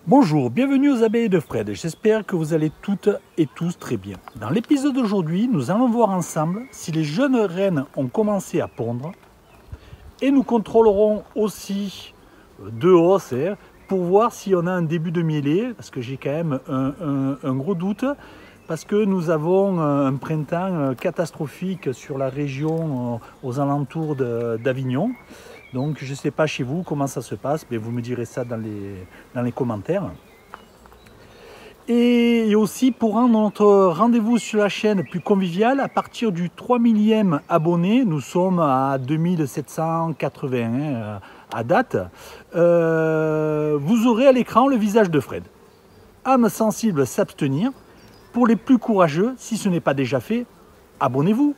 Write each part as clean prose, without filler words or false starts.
Bonjour, bienvenue aux abeilles de Fred, j'espère que vous allez toutes et tous très bien. Dans l'épisode d'aujourd'hui, nous allons voir ensemble si les jeunes reines ont commencé à pondre et nous contrôlerons aussi de hausse pour voir si on a un début de mielé, parce que j'ai quand même un gros doute, parce que nous avons un printemps catastrophique sur la région aux alentours d'Avignon. Donc je ne sais pas chez vous comment ça se passe, mais vous me direz ça dans les commentaires. Et aussi pour rendre notre rendez-vous sur la chaîne plus convivial, à partir du 3 millième abonné, nous sommes à 2780 à date, vous aurez à l'écran le visage de Fred. Âme sensible s'abstenir. Pour les plus courageux, si ce n'est pas déjà fait, abonnez-vous.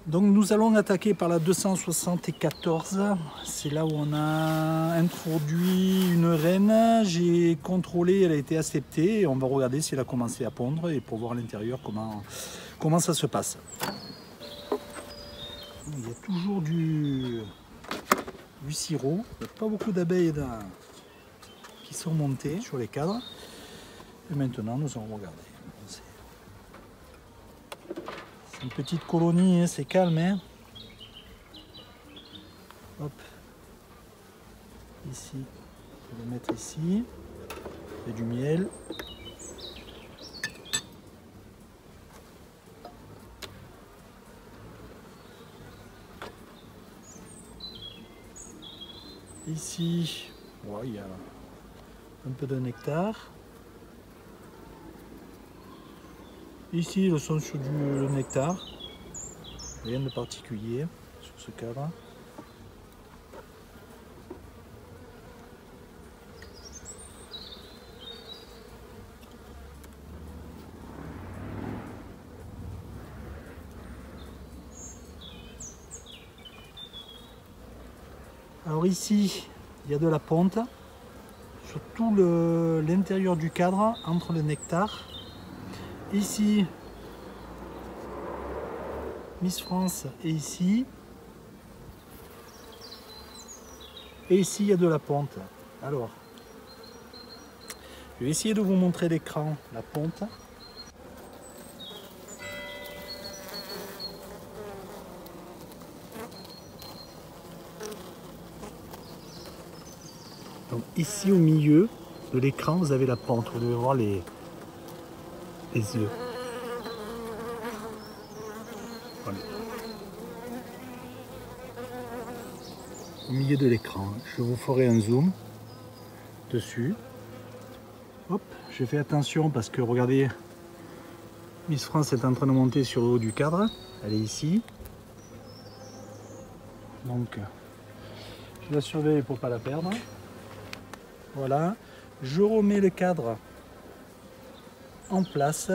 Donc nous allons attaquer par la 274, c'est là où on a introduit une reine, j'ai contrôlé, elle a été acceptée et on va regarder si elle a commencé à pondre et pour voir à l'intérieur comment ça se passe. Il y a toujours du sirop, il n'y a pas beaucoup d'abeilles qui sont montées sur les cadres et maintenant nous allons regarder. Une petite colonie, hein, c'est calme. Hein. Hop. Ici, on va le mettre ici. Il y a du miel. Ici, ouais, il y a un peu de nectar. Ici, ils sont sur le nectar, rien de particulier sur ce cadre. Alors ici, il y a de la ponte sur tout l'intérieur du cadre, entre le nectar. Ici, Miss France est ici. Et ici, il y a de la ponte. Alors, je vais essayer de vous montrer l'écran, la ponte. Donc ici, au milieu de l'écran, vous avez la ponte. Vous devez voir les œufs. Voilà. Au milieu de l'écran, je vous ferai un zoom dessus. Hop, je fais attention parce que regardez, Miss France est en train de monter sur le haut du cadre. Elle est ici. Donc, je la surveille pour ne pas la perdre. Voilà. Je remets le cadre en place.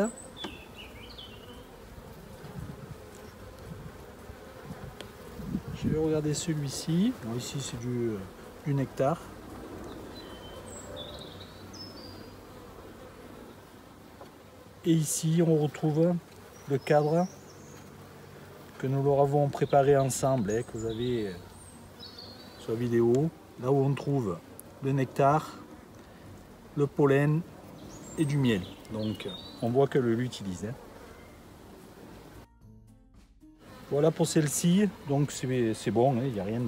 Je vais regarder celui-ci. Bon, ici c'est du nectar. Et ici on retrouve le cadre que nous leur avons préparé ensemble, que vous avez sur la vidéo. Là où on trouve le nectar, le pollen et du miel. Donc on voit qu'elle l'utilise. Voilà pour celle-ci, donc c'est bon, il n'y a rien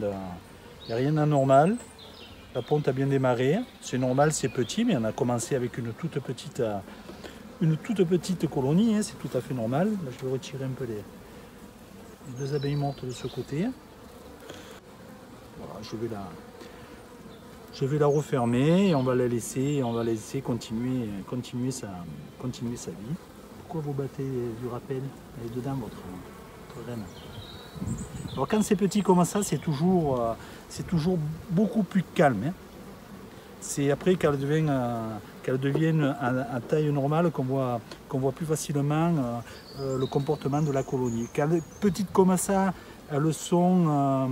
d'anormal. La ponte a bien démarré, c'est normal, c'est petit, mais on a commencé avec une toute petite colonie, c'est tout à fait normal. Là, je vais retirer un peu les deux abeilles mortes de ce côté. Voilà, je vais la refermer et on va la laisser continuer sa vie. Pourquoi vous battez du rappel? Elle est dedans votre reine. Alors quand c'est petit comme ça, c'est toujours beaucoup plus calme. C'est après qu'elle devienne à taille normale qu'on voit plus facilement le comportement de la colonie. Quand elle est petite comme ça, elles sont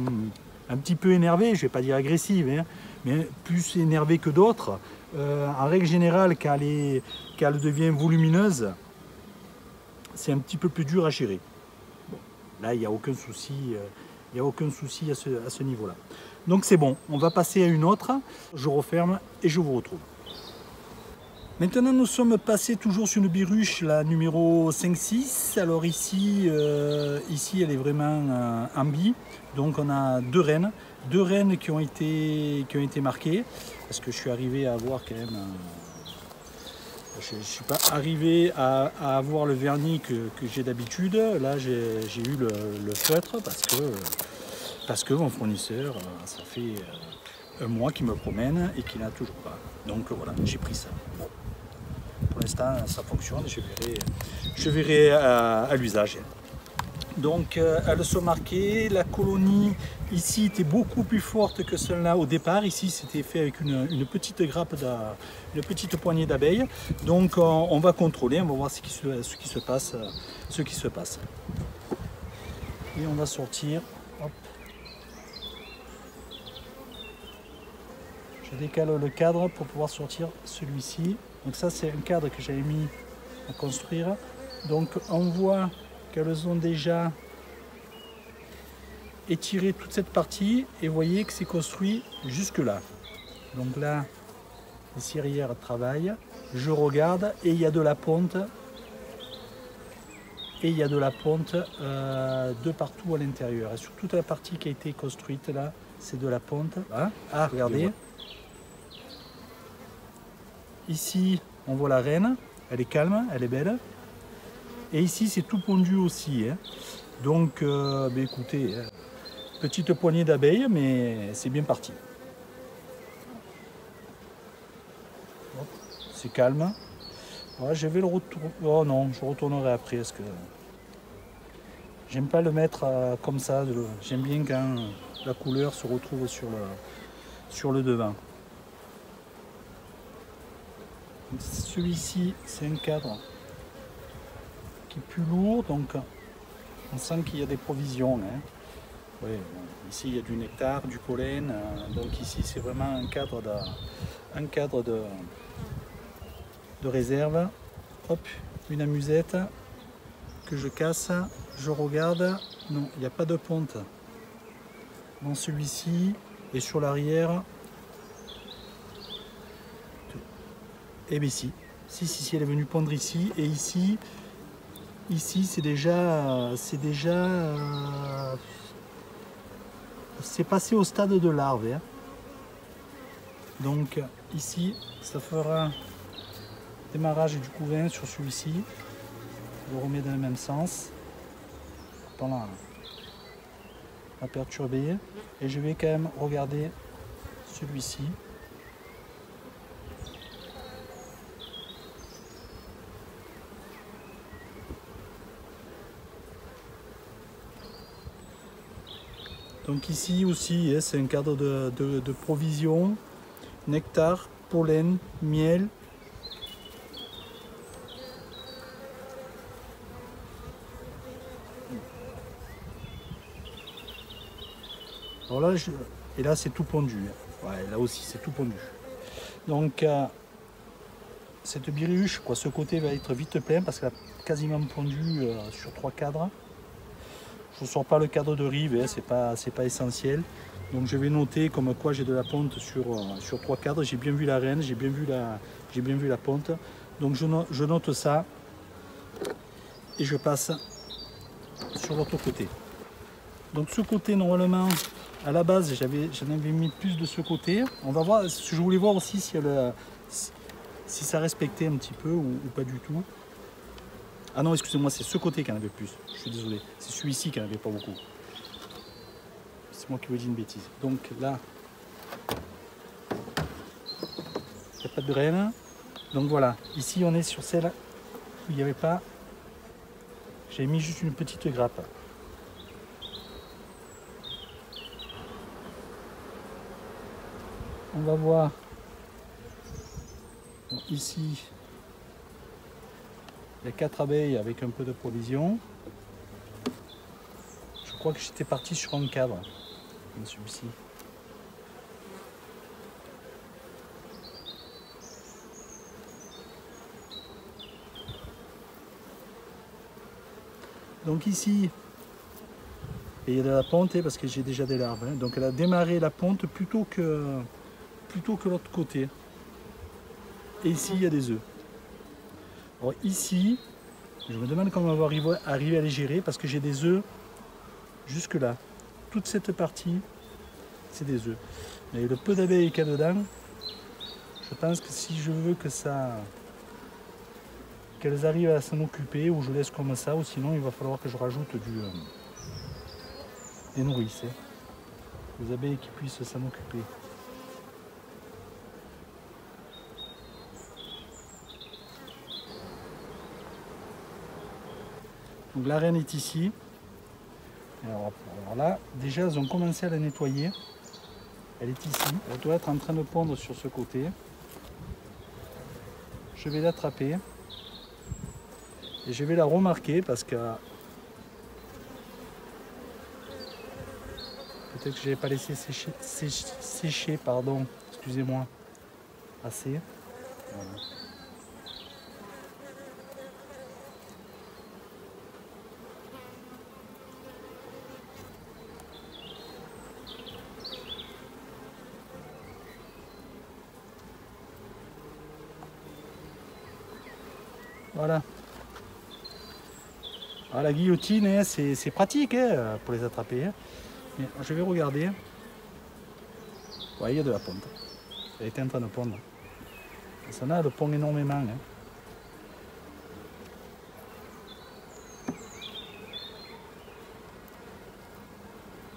un petit peu énervées, je ne vais pas dire agressives, mais plus énervées que d'autres. En règle générale, quand elle devient volumineuse, c'est un petit peu plus dur à gérer. Bon, là, il n'y a aucun souci Il n'y a aucun souci à ce niveau-là. Donc c'est bon, on va passer à une autre. Je referme et je vous retrouve. Maintenant, nous sommes passés toujours sur une biruche, la numéro 5-6. Alors ici, ici, elle est vraiment en bi. Donc on a deux rennes qui ont été marquées. Parce que je suis arrivé à avoir quand même... je ne suis pas arrivé à avoir le vernis que j'ai d'habitude. Là, j'ai eu le feutre parce que mon fournisseur, ça fait un mois qu'il me promène et qu'il n'a toujours pas. Donc voilà, j'ai pris ça. Bon. Pour l'instant, ça fonctionne, je verrai à l'usage. Donc, elles sont marquées. La colonie ici était beaucoup plus forte que celle-là au départ. Ici, c'était fait avec une petite grappe, une petite poignée d'abeilles. Donc, on va contrôler, on va voir ce qui se passe. Et on va sortir. Hop. Je décale le cadre pour pouvoir sortir celui-ci. Donc ça, c'est un cadre que j'avais mis à construire. Donc on voit qu'elles ont déjà étiré toute cette partie et vous voyez que c'est construit jusque là. Donc là, les cirières travaillent. Je regarde et il y a de la ponte. Et il y a de la ponte de partout à l'intérieur. Et sur toute la partie qui a été construite là, c'est de la ponte. Ah, regardez. Ici, on voit la reine, elle est calme, elle est belle. Et ici, c'est tout pondu aussi. Hein. Donc, écoutez, petite poignée d'abeilles, mais c'est bien parti. C'est calme. Ouais, je vais le retourner. Oh non, je retournerai après parce que j'aime pas le mettre comme ça. J'aime bien quand la couleur se retrouve sur le devant. Celui-ci, c'est un cadre qui est plus lourd, donc on sent qu'il y a des provisions. Hein. Ouais, bon, ici, il y a du nectar, du pollen, donc ici, c'est vraiment un cadre de réserve. Hop, une amusette que je casse, je regarde. Non, il n'y a pas de ponte dans celui-ci et sur l'arrière. Et bien si, elle est venue pondre ici et ici c'est déjà, c'est passé au stade de larve. Hein. Donc ici, ça fera démarrage du couvain sur celui-ci. Je le remets dans le même sens, dans la perturber et je vais quand même regarder celui-ci. Donc ici aussi, c'est un cadre de provision, nectar, pollen, miel. Alors là, et là c'est tout pondu. Ouais, là aussi c'est tout pondu. Donc cette biruche, ce côté va être vite plein parce qu'elle a quasiment pondu sur 3 cadres. Je ne sors pas le cadre de rive, c'est pas essentiel. Donc je vais noter comme quoi j'ai de la ponte sur 3 cadres. J'ai bien vu la reine, j'ai bien vu la ponte. Donc je note ça et je passe sur l'autre côté. Donc ce côté, normalement, à la base, j'en avais mis plus de ce côté. On va voir, je voulais voir aussi si ça respectait un petit peu ou pas du tout. Ah non, excusez-moi, c'est ce côté qui en avait plus. Je suis désolé. C'est celui-ci qui en avait pas beaucoup. C'est moi qui vous dis une bêtise. Donc là, il n'y a pas de reine. Donc voilà, ici on est sur celle où il n'y avait pas. J'ai mis juste une petite grappe. On va voir. Bon, ici. Il y a 4 abeilles avec un peu de provision. Je crois que j'étais parti sur un cadre, comme celui-ci. Donc ici, Et il y a de la ponte parce que j'ai déjà des larves. Hein. Donc elle a démarré la ponte plutôt que l'autre côté. Et ici, il y a des œufs. Alors ici, je me demande comment on va arriver à les gérer parce que j'ai des œufs jusque là. Toute cette partie, c'est des œufs. Mais le peu d'abeilles qu'il y a dedans, je pense que si je veux qu'elles arrivent à s'en occuper, ou je laisse comme ça, ou sinon il va falloir que je rajoute des nourrices. Hein. Des abeilles qui puissent s'en occuper. Donc la reine est ici. Alors là, déjà elles ont commencé à la nettoyer. Elle est ici. Elle doit être en train de pondre sur ce côté. Je vais l'attraper. Et je vais la remarquer parce que peut-être que je n'avais pas laissé sécher, pardon, excusez-moi, assez. Voilà. Voilà. Ah, la guillotine, hein, c'est pratique hein, pour les attraper. Hein. Mais je vais regarder. Ouais, il y a de la ponte. Elle était en train de pondre. Ça en a, elle pond énormément. Hein. Elle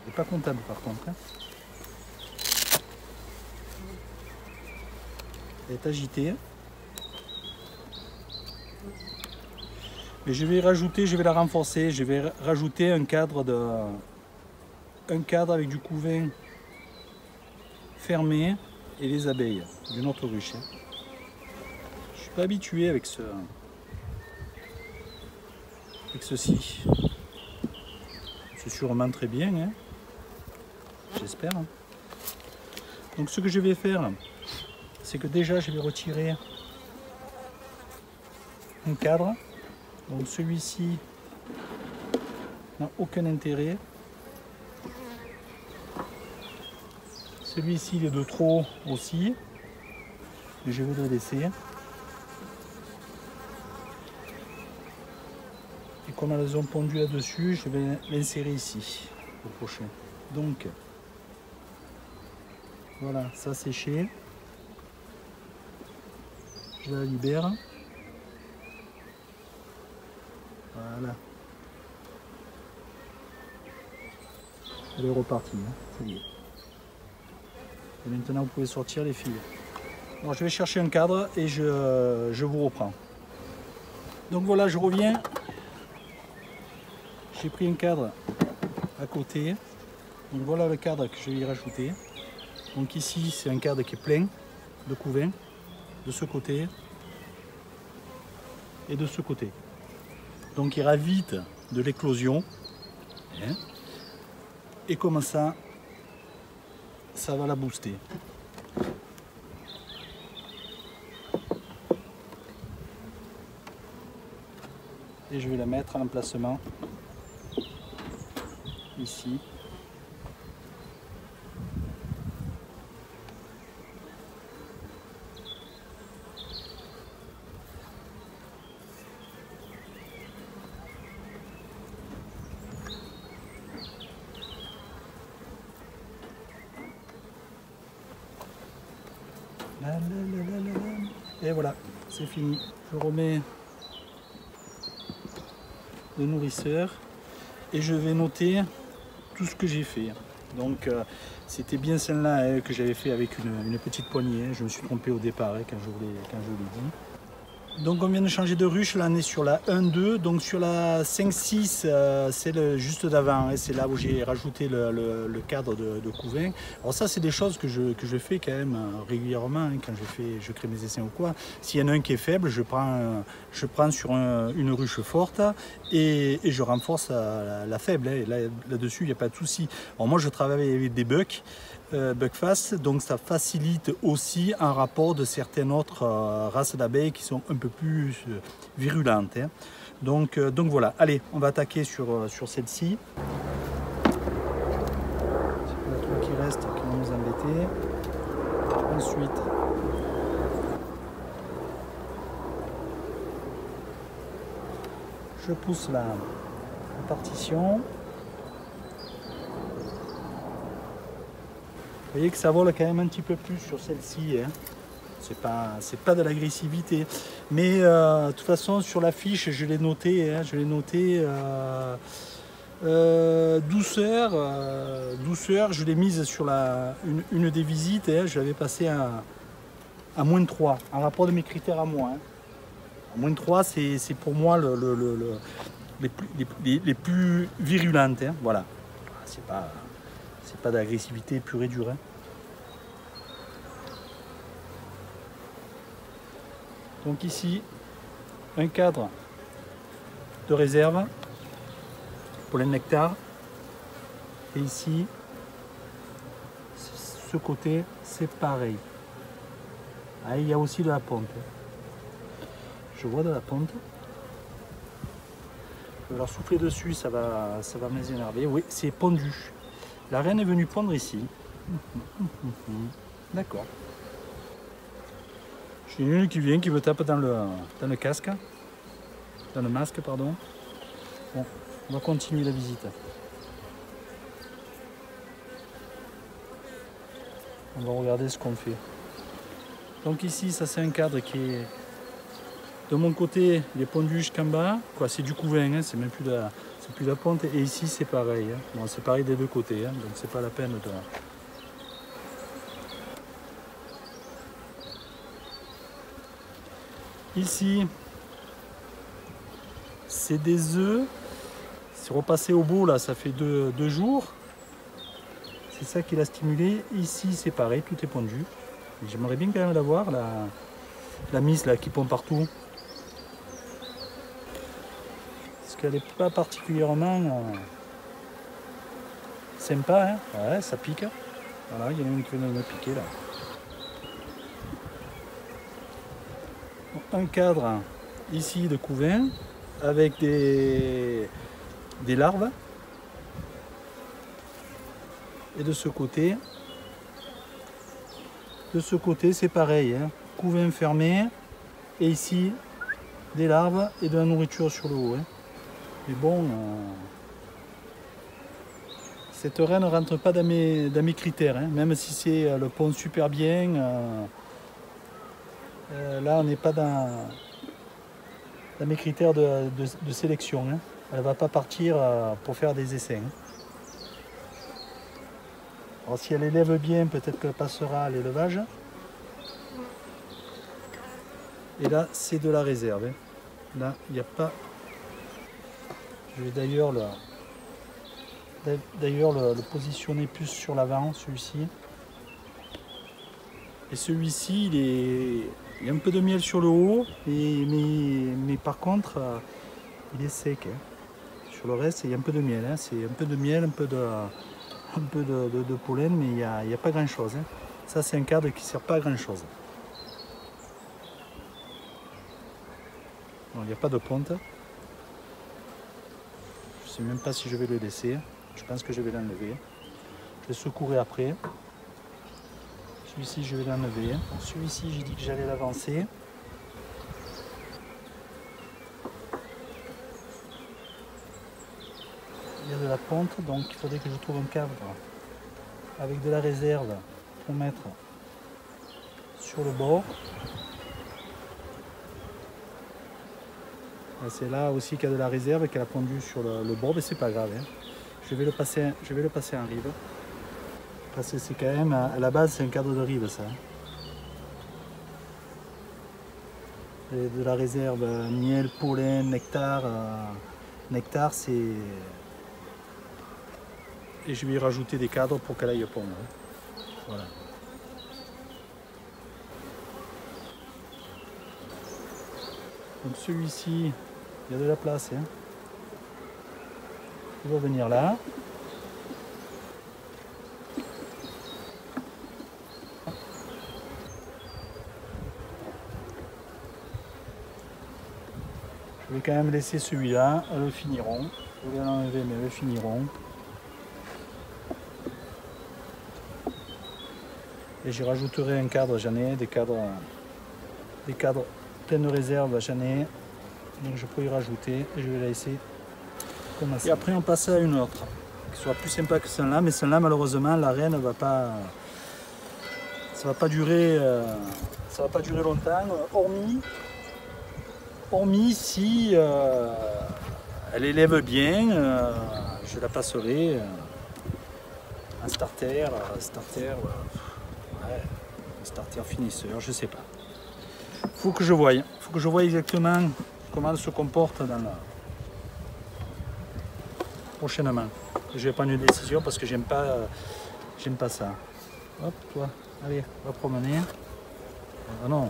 n'est pas contente par contre. Hein. Elle est agitée. Mais je vais rajouter, je vais la renforcer, je vais rajouter un cadre avec du couvain fermé et les abeilles d'une autre ruche. Je suis pas habitué avec ceci. C'est sûrement très bien, hein. J'espère. Donc ce que je vais faire, c'est que déjà je vais retirer un cadre. Donc celui-ci n'a aucun intérêt. Celui-ci il est de trop aussi. Mais je vais le laisser. Et comme elles ont pondu là-dessus, je vais l'insérer ici, au prochain. Donc voilà, ça séché. Je la libère. Voilà. Elle est repartie. Hein. Ça y est. Et maintenant, vous pouvez sortir les filles. Alors, je vais chercher un cadre et je vous reprends. Donc voilà, je reviens. J'ai pris un cadre à côté. Donc voilà le cadre que je vais y rajouter. Donc ici, c'est un cadre qui est plein de couvain. De ce côté et de ce côté. Donc il ravite de l'éclosion. Hein, et comme ça va la booster. Et je vais la mettre à l'emplacement ici. Et voilà, c'est fini. Je remets le nourrisseur et je vais noter tout ce que j'ai fait. Donc c'était bien celle-là que j'avais fait avec une petite poignée. Je me suis trompé au départ quand je vous l'ai dit. Donc on vient de changer de ruche, là on est sur la 1-2, donc sur la 5-6 c'est juste d'avant, hein, c'est là où j'ai rajouté le cadre de couvain. Alors ça c'est des choses que je fais quand même régulièrement hein, quand je crée mes essais ou quoi. S'il y en a un qui est faible, je prends sur une ruche forte et je renforce la faible, hein, là-dessus il n'y a pas de souci. Alors moi je travaille avec des bucks. Buckfast, donc ça facilite aussi un rapport de certaines autres races d'abeilles qui sont un peu plus virulentes. Hein. Donc voilà, allez, on va attaquer sur celle-ci. restes qui vont nous embêter. Ensuite, je pousse la partition. Vous voyez que ça vole quand même un petit peu plus sur celle-ci. Hein. C'est pas de l'agressivité. Mais de toute façon, sur la fiche, je l'ai noté. Hein, je l'ai noté douceur. Douceur, je l'ai mise sur une des visites. Hein, je l'avais passé à -3, en rapport de mes critères à moi. Hein. -3, c'est pour moi les plus virulentes. Hein, voilà. C'est pas d'agressivité pure et dure. Hein. Donc ici, un cadre de réserve pour les nectars. Et ici, ce côté, c'est pareil. Ah, il y a aussi de la ponte. Je vois de la ponte. Je vais leur souffler dessus, ça va me les énerver. Oui, c'est pondu. La reine est venue pondre ici. D'accord. J'ai une qui vient, qui me tape dans le casque. Dans le masque, pardon. Bon, on va continuer la visite. On va regarder ce qu'on fait. Donc ici, ça c'est un cadre qui est... De mon côté, il est pondu jusqu'en bas. C'est du couvain, hein, c'est même plus de la ponte. Et ici, c'est pareil. Hein. Bon, c'est pareil des deux côtés, hein, donc c'est pas la peine de... Ici, c'est des œufs. C'est repassé au beau, là, ça fait deux jours. C'est ça qui l'a stimulé. Ici, c'est pareil, tout est pondu. J'aimerais bien quand même la voir, la mise là, qui pond partout. Parce qu'elle n'est pas particulièrement sympa. Hein. Ouais, ça pique. Voilà, il y en a une qui vient de me piquer là. Un cadre ici de couvain avec des larves. Et de ce côté, c'est pareil. Hein. Couvain fermé. Et ici, des larves et de la nourriture sur le haut. Hein. Mais bon, cette reine ne rentre pas dans mes critères. Hein. Même si c'est le pond super bien. Là, on n'est pas dans mes critères de sélection. Hein. Elle ne va pas partir pour faire des essais. Hein. Alors, si elle élève bien, peut-être qu'elle passera à l'élevage. Et là, c'est de la réserve. Hein. Là, il n'y a pas... Je vais d'ailleurs le positionner plus sur l'avant, celui-ci. Et celui-ci, il y a un peu de miel sur le haut, mais par contre, il est sec. Hein. Sur le reste, il y a un peu de miel. Hein. C'est un peu de miel, un peu de pollen, mais il n'y a pas grand-chose. Hein. Ça, c'est un cadre qui ne sert pas à grand-chose. Il n'y a pas de ponte. Je ne sais même pas si je vais le laisser. Je pense que je vais l'enlever. Je vais secourir après. Celui-ci, je vais l'enlever. Celui-ci, j'ai dit que j'allais l'avancer. Il y a de la ponte, donc il faudrait que je trouve un cadre avec de la réserve pour mettre sur le bord. C'est là aussi qu'il y a de la réserve et qu'elle a pondu sur le bord, mais c'est pas grave. Hein. Je vais le passer en rive. Parce que c'est quand même, à la base, c'est un cadre de rive, ça. Et de la réserve, miel, pollen, nectar. Nectar, c'est... Et je vais y rajouter des cadres pour qu'elle aille pondre. Hein. Voilà. Donc celui-ci, il y a de la place. Hein. Il va venir là. Je vais quand même laisser celui-là, elles le finiront. Je vais l'enlever, mais elles le finiront. Et j'y rajouterai un cadre, j'en ai des cadres pleine réserve, j'en ai. Donc je peux y rajouter et je vais la laisser comme ça. Et après on passe à une autre, qui soit plus sympa que celle-là, mais celle-là malheureusement la reine va pas. Ça va pas durer longtemps, hormis si elle élève bien, je la passerai en starter, starter finisseur, je sais pas. Faut que je voie exactement comment elle se comporte dans la prochainement. Je vais prendre une décision parce que j'aime pas ça. Hop, toi, allez, va promener. Ah non,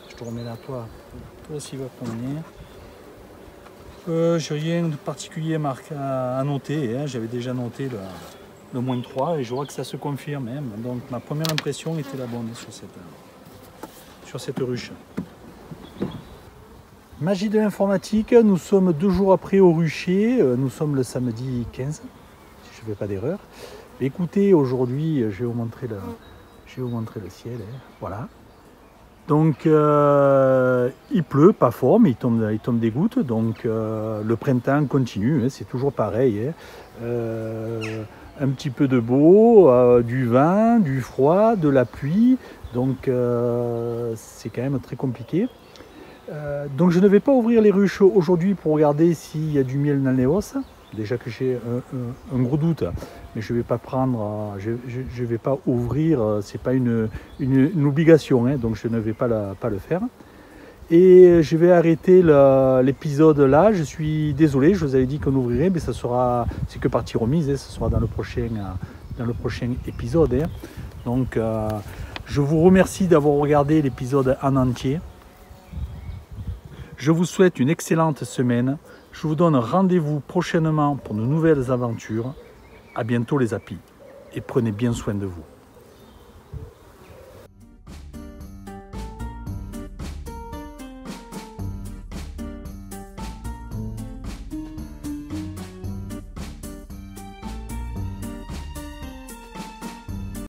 je te remets là, toi aussi va promener. J'ai rien de particulier à noter, hein. J'avais déjà noté le -3 et je vois que ça se confirme même. Donc ma première impression était la bonne sur cette ruche. Magie de l'informatique, nous sommes 2 jours après au rucher, nous sommes le samedi 15, si je ne fais pas d'erreur. Écoutez, aujourd'hui, je vais vous montrer le ciel, hein. Voilà. Donc il pleut, pas fort, mais il tombe des gouttes, donc le printemps continue, hein, c'est toujours pareil, hein. Un petit peu de beau, du vent, du froid, de la pluie, donc c'est quand même très compliqué. Donc je ne vais pas ouvrir les ruches aujourd'hui pour regarder s'il y a du miel dans les osses. Déjà que j'ai un gros doute, mais je ne vais pas prendre, je vais pas ouvrir, c'est pas une obligation, hein, donc je ne vais pas le faire. Et je vais arrêter l'épisode là. Je suis désolé, je vous avais dit qu'on ouvrirait, mais c'est que partie remise, hein, ce sera dans le prochain épisode, hein. Donc je vous remercie d'avoir regardé l'épisode en entier. Je vous souhaite une excellente semaine. Je vous donne rendez-vous prochainement pour de nouvelles aventures. À bientôt les apis et prenez bien soin de vous.